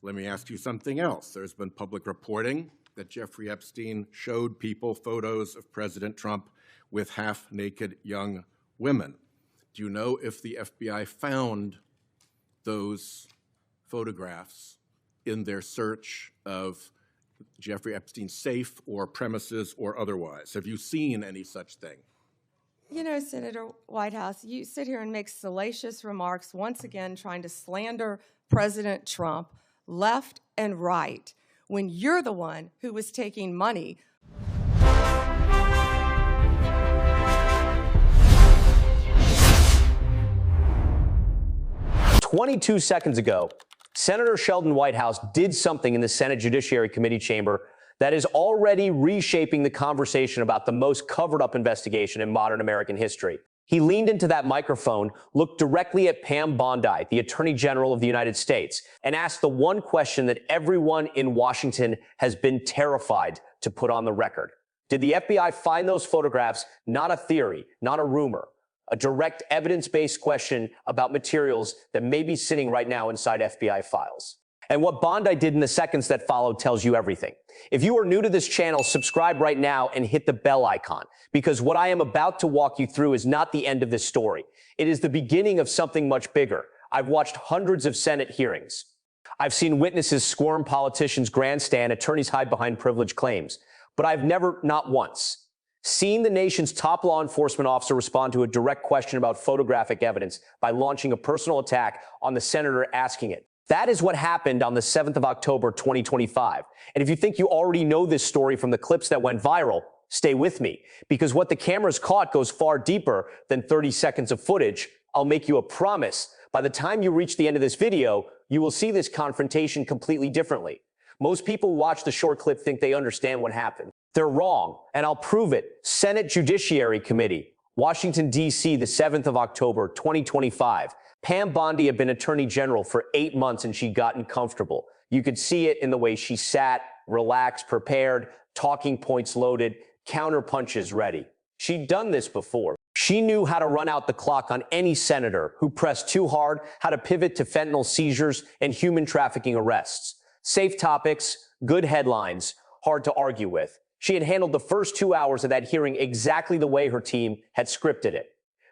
Let me ask you something else. There's been public reporting that Jeffrey Epstein showed people photos of President Trump with half-naked young women. Do you know if the FBI found those photographs in their search of Jeffrey Epstein's safe or premises or otherwise? Have you seen any such thing? You know, Senator Whitehouse, you sit here and make salacious remarks, once again trying to slander President Trump left and right, when you're the one who was taking money. "22 seconds ago, Senator Sheldon Whitehouse did something in the Senate Judiciary Committee chamber that is already reshaping the conversation about the most covered-up investigation in modern American history. He leaned into that microphone, looked directly at Pam Bondi, the Attorney General of the United States, and asked the one question that everyone in Washington has been terrified to put on the record. Did the FBI find those photographs? Not a theory, not a rumor. A direct evidence-based question about materials that may be sitting right now inside FBI files. And what Bondi did in the seconds that followed tells you everything. If you are new to this channel, subscribe right now and hit the bell icon, because what I am about to walk you through is not the end of this story. It is the beginning of something much bigger. I've watched hundreds of Senate hearings. I've seen witnesses squirm, politicians grandstand, attorneys hide behind privilege claims. But I've never, not once, seen the nation's top law enforcement officer respond to a direct question about photographic evidence by launching a personal attack on the senator asking it. That is what happened on the 7th of October, 2025. And if you think you already know this story from the clips that went viral, stay with me, because what the cameras caught goes far deeper than 30 seconds of footage. I'll make you a promise. By the time you reach the end of this video, you will see this confrontation completely differently. Most people who watch the short clip think they understand what happened. They're wrong, and I'll prove it. Senate Judiciary Committee, Washington, D.C., the 7th of October, 2025. Pam Bondi had been Attorney General for 8 months, and she'd gotten comfortable. You could see it in the way she sat, relaxed, prepared, talking points loaded, counter punches ready. She'd done this before. She knew how to run out the clock on any senator who pressed too hard, how to pivot to fentanyl seizures and human trafficking arrests. Safe topics, good headlines, hard to argue with. She had handled the first 2 hours of that hearing exactly the way her team had scripted it.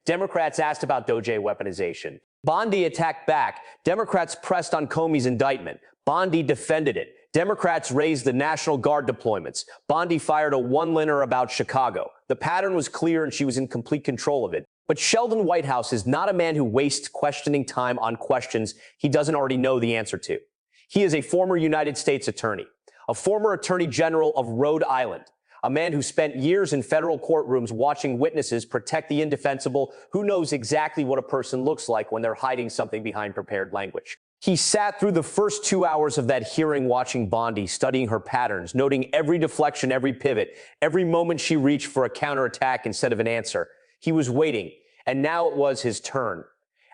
Democrats asked about DOJ weaponization. Bondi attacked back. Democrats pressed on Comey's indictment. Bondi defended it. Democrats raised the National Guard deployments. Bondi fired a one-liner about Chicago. The pattern was clear and she was in complete control of it. But Sheldon Whitehouse is not a man who wastes questioning time on questions he doesn't already know the answer to. He is a former United States attorney, a former Attorney General of Rhode Island, a man who spent years in federal courtrooms watching witnesses protect the indefensible, who knows exactly what a person looks like when they're hiding something behind prepared language. He sat through the first 2 hours of that hearing watching Bondi, studying her patterns, noting every deflection, every pivot, every moment she reached for a counterattack instead of an answer. He was waiting, and now it was his turn.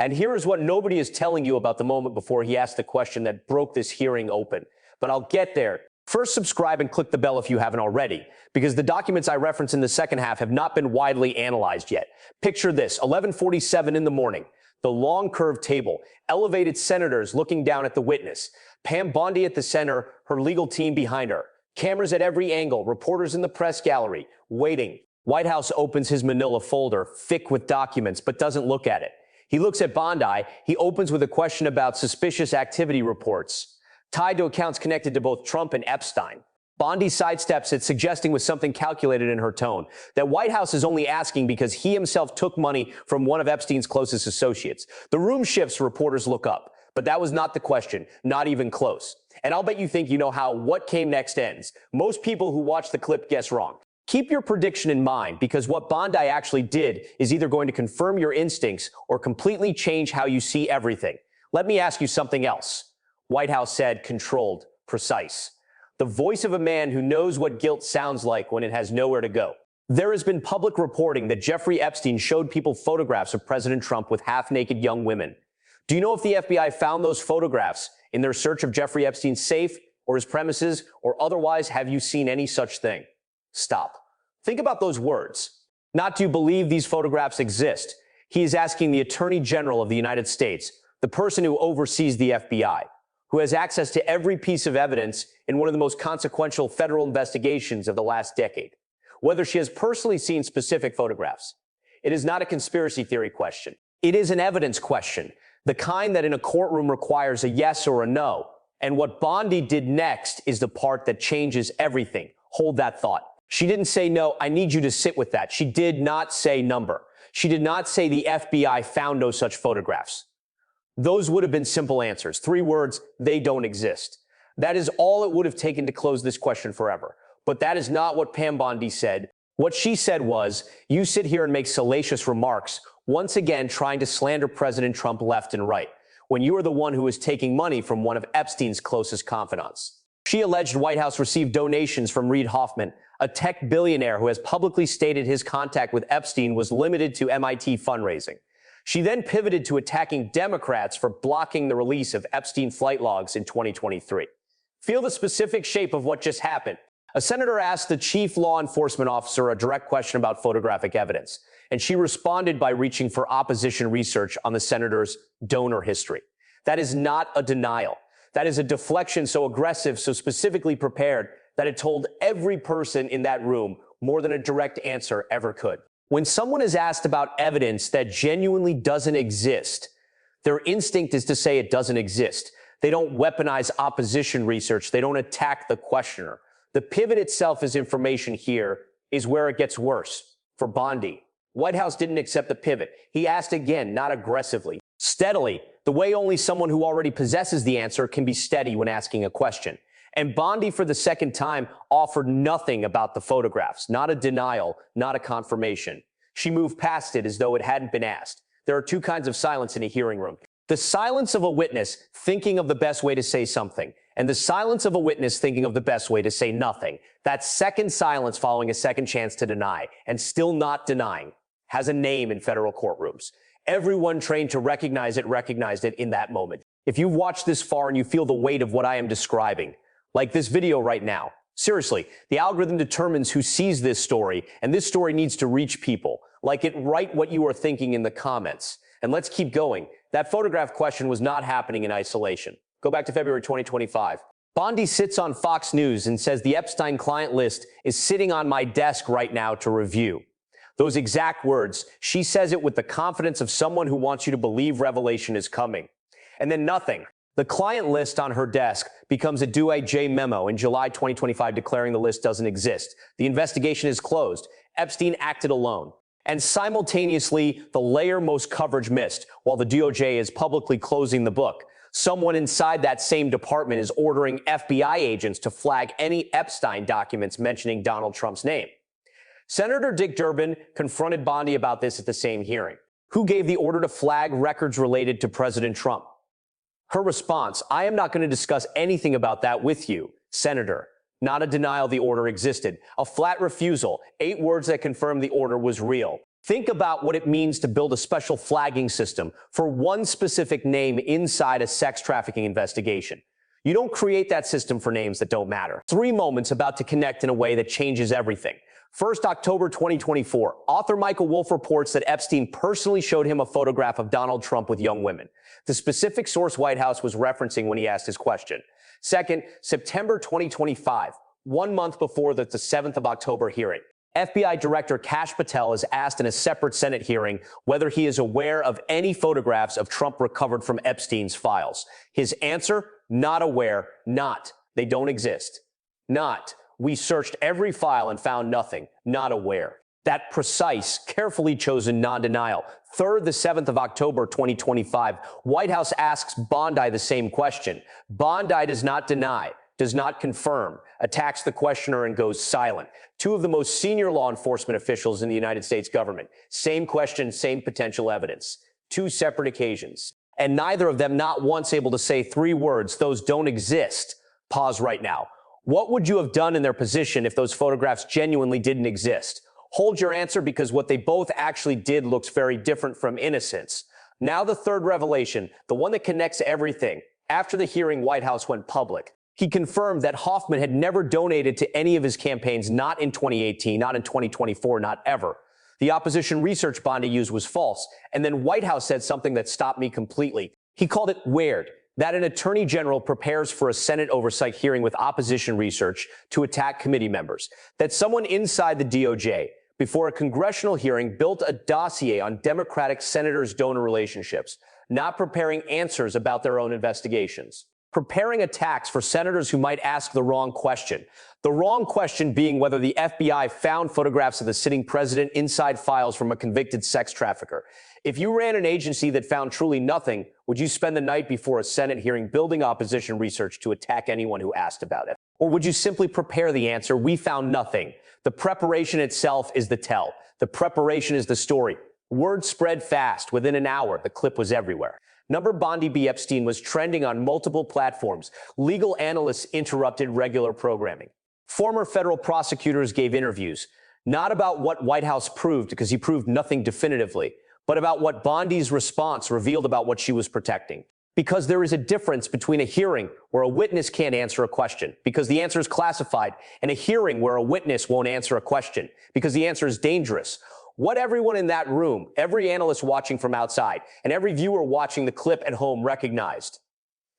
And here is what nobody is telling you about the moment before he asked the question that broke this hearing open. But I'll get there. First, subscribe and click the bell if you haven't already, because the documents I reference in the second half have not been widely analyzed yet. Picture this, 11:47 in the morning, the long curved table, elevated senators looking down at the witness, Pam Bondi at the center, her legal team behind her, cameras at every angle, reporters in the press gallery, waiting. Whitehouse opens his manila folder, thick with documents, but doesn't look at it. He looks at Bondi. He opens with a question about suspicious activity reports tied to accounts connected to both Trump and Epstein. Bondi sidesteps it, suggesting with something calculated in her tone that Whitehouse is only asking because he himself took money from one of Epstein's closest associates. The room shifts, reporters look up. But that was not the question, not even close. And I'll bet you think you know how what came next ends. Most people who watch the clip guess wrong. Keep your prediction in mind, because what Bondi actually did is either going to confirm your instincts or completely change how you see everything. Let me ask you something else. Whitehouse said, controlled, precise. The voice of a man who knows what guilt sounds like when it has nowhere to go. There has been public reporting that Jeffrey Epstein showed people photographs of President Trump with half-naked young women. Do you know if the FBI found those photographs in their search of Jeffrey Epstein's safe or his premises, or otherwise have you seen any such thing? Stop. Think about those words. Not do you believe these photographs exist. He is asking the Attorney General of the United States, the person who oversees the FBI. who has access to every piece of evidence in one of the most consequential federal investigations of the last decade. Whether she has personally seen specific photographs, it is not a conspiracy theory question. It is an evidence question, the kind that in a courtroom requires a yes or a no. And what Bondi did next is the part that changes everything. Hold that thought. She didn't say, no, I need you to sit with that. She did not say number. She did not say the FBI found no such photographs. Those would have been simple answers. 3 words, they don't exist. That is all it would have taken to close this question forever. But that is not what Pam Bondi said. What she said was, you sit here and make salacious remarks, once again trying to slander President Trump left and right, when you are the one who was taking money from one of Epstein's closest confidants. She alleged White House received donations from Reid Hoffman, a tech billionaire who has publicly stated his contact with Epstein was limited to MIT fundraising. She then pivoted to attacking Democrats for blocking the release of Epstein flight logs in 2023. Feel the specific shape of what just happened. A senator asked the chief law enforcement officer a direct question about photographic evidence, and she responded by reaching for opposition research on the senator's donor history. That is not a denial. That is a deflection so aggressive, so specifically prepared, that it told every person in that room more than a direct answer ever could. When someone is asked about evidence that genuinely doesn't exist, their instinct is to say it doesn't exist. They don't weaponize opposition research. They don't attack the questioner. The pivot itself as information here is where it gets worse. For Bondi, White House didn't accept the pivot. He asked again, not aggressively, steadily, the way only someone who already possesses the answer can be steady when asking a question. And Bondi, for the second time, offered nothing about the photographs, not a denial, not a confirmation. She moved past it as though it hadn't been asked. There are 2 kinds of silence in a hearing room. The silence of a witness thinking of the best way to say something, and the silence of a witness thinking of the best way to say nothing. That second silence following a second chance to deny, and still not denying, has a name in federal courtrooms. Everyone trained to recognize it recognized it in that moment. If you've watched this far and you feel the weight of what I am describing, like this video right now, seriously, the algorithm determines who sees this story, and this story needs to reach people. Like it, write what you are thinking in the comments. And let's keep going. That photograph question was not happening in isolation. Go back to February 2025. Bondi sits on Fox News and says the Epstein client list is sitting on my desk right now to review. Those exact words. She says it with the confidence of someone who wants you to believe revelation is coming. And then nothing. The client list on her desk becomes a DOJ memo in July 2025 declaring the list doesn't exist. The investigation is closed. Epstein acted alone. And simultaneously, the layer most coverage missed, while the DOJ is publicly closing the book. Someone inside that same department is ordering FBI agents to flag any Epstein documents mentioning Donald Trump's name. Senator Dick Durbin confronted Bondi about this at the same hearing. Who gave the order to flag records related to President Trump? Her response, I am not going to discuss anything about that with you, Senator. Not a denial the order existed. A flat refusal. 8 words that confirm the order was real. Think about what it means to build a special flagging system for one specific name inside a sex trafficking investigation. You don't create that system for names that don't matter. 3 moments about to connect in a way that changes everything. First, October 2024, author Michael Wolff reports that Epstein personally showed him a photograph of Donald Trump with young women. The specific source White House was referencing when he asked his question. Second, September 2025, 1 month before the 7th of October hearing. FBI Director Kash Patel is asked in a separate Senate hearing whether he is aware of any photographs of Trump recovered from Epstein's files. His answer, not aware, not, they don't exist. Not, we searched every file and found nothing, not aware. That precise, carefully chosen non-denial. Third, the 7th of October, 2025, White House asks Bondi the same question. Bondi does not deny, does not confirm, attacks the questioner and goes silent. 2 of the most senior law enforcement officials in the United States government. Same question, same potential evidence. 2 separate occasions. And neither of them not once able to say 3 words, those don't exist. Pause right now. What would you have done in their position if those photographs genuinely didn't exist? Hold your answer, because what they both actually did looks very different from innocence. Now the third revelation, the one that connects everything. After the hearing, White House went public. He confirmed that Hoffman had never donated to any of his campaigns, not in 2018, not in 2024, not ever. The opposition research Bondi used was false. And then White House said something that stopped me completely. He called it weird. that an attorney general prepares for a Senate oversight hearing with opposition research to attack committee members, that someone inside the DOJ, before a congressional hearing, built a dossier on Democratic senators' donor relationships, not preparing answers about their own investigations, preparing attacks for senators who might ask the wrong question being whether the FBI found photographs of the sitting president inside files from a convicted sex trafficker. If you ran an agency that found truly nothing, would you spend the night before a Senate hearing building opposition research to attack anyone who asked about it? Or would you simply prepare the answer, we found nothing? The preparation itself is the tell. The preparation is the story. Word spread fast. Within an hour, the clip was everywhere. Number Bondi B. Epstein was trending on multiple platforms. Legal analysts interrupted regular programming. Former federal prosecutors gave interviews, not about what Whitehouse proved, because he proved nothing definitively, but about what Bondi's response revealed about what she was protecting. Because there is a difference between a hearing where a witness can't answer a question because the answer is classified, and a hearing where a witness won't answer a question because the answer is dangerous. What everyone in that room, every analyst watching from outside, and every viewer watching the clip at home recognized,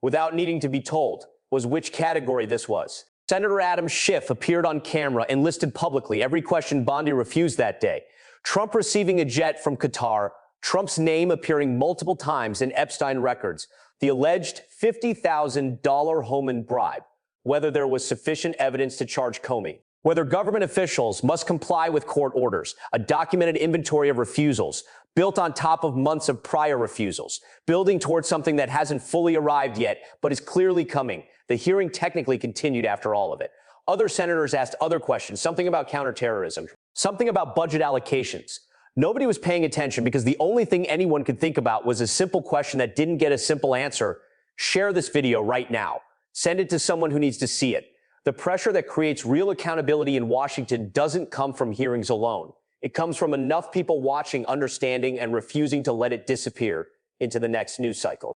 without needing to be told, was which category this was. Senator Adam Schiff appeared on camera and listed publicly every question Bondi refused that day. Trump receiving a jet from Qatar, Trump's name appearing multiple times in Epstein records, the alleged $50,000 Homan bribe, whether there was sufficient evidence to charge Comey, whether government officials must comply with court orders, a documented inventory of refusals, built on top of months of prior refusals, building towards something that hasn't fully arrived yet, but is clearly coming. The hearing technically continued after all of it. Other senators asked other questions, something about counterterrorism, something about budget allocations. Nobody was paying attention because the only thing anyone could think about was a simple question that didn't get a simple answer. Share this video right now. Send it to someone who needs to see it. The pressure that creates real accountability in Washington doesn't come from hearings alone. It comes from enough people watching, understanding, and refusing to let it disappear into the next news cycle.